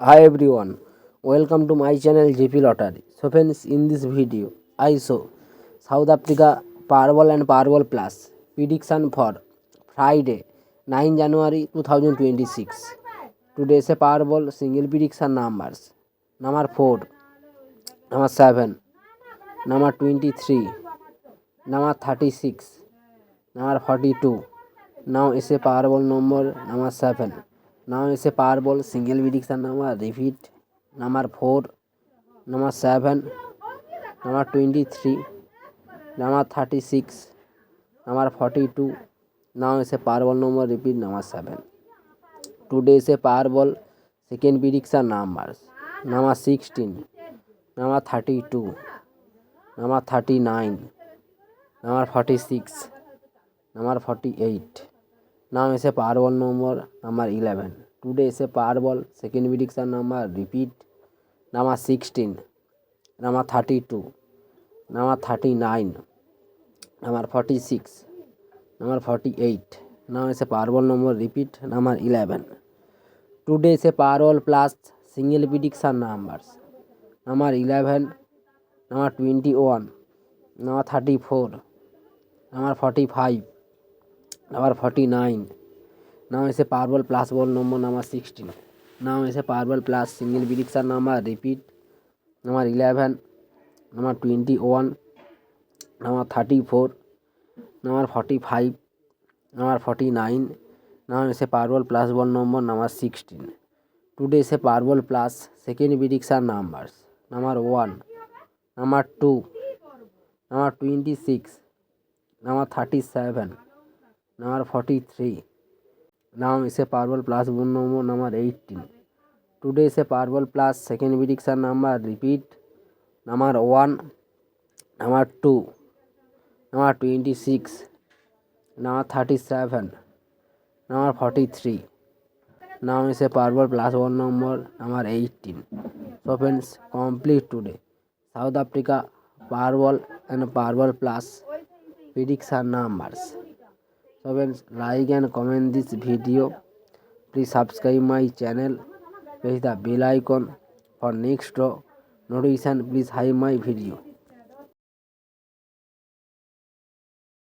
Hi everyone, welcome to my channel GP Lottery. So friends, in this video, I show South Africa Powerball and Powerball Plus prediction for Friday, 9 January 2026. Today's a Powerball single prediction numbers: number 4, number 7, number 23, number 36, number 42. Now is a Powerball number 7. Now is a Powerball single prediction number. Repeat: number 4, number 7, number 23, number 36, number 42. Now is a Powerball number. Repeat: number 7. Today is a Powerball second prediction numbers: number 16, number 32, number 39, number 46, number 48. Now is a Powerball number 11. Today is a Powerball second prediction number. Repeat: number 16, number 32, number 39, number 46, number 48. Now is a Powerball number. Repeat: number 11. Today is a Powerball plus single prediction numbers: number 11, number 21, number 34, number 45, number 49. Now is a Powerball plus ball number 16. Now is a Powerball plus single prediction number. Repeat: number 11, number 21, number 34, number 45, number 49. Now is a Powerball plus ball number 16. Today is a Powerball plus second prediction numbers: number 1, number 2, number 26, number 37, number 43. Now is a Powerball plus number 18. Today is a Powerball plus second prediction number. Repeat: number 1, number 2, number 26, number 37, number 43. Now is a Powerball plus number 18. So friends, complete today South Africa Powerball and Powerball plus prediction numbers. So friends, like and comment this video. Please subscribe my channel. Press the bell icon for next draw notification. Please like my video.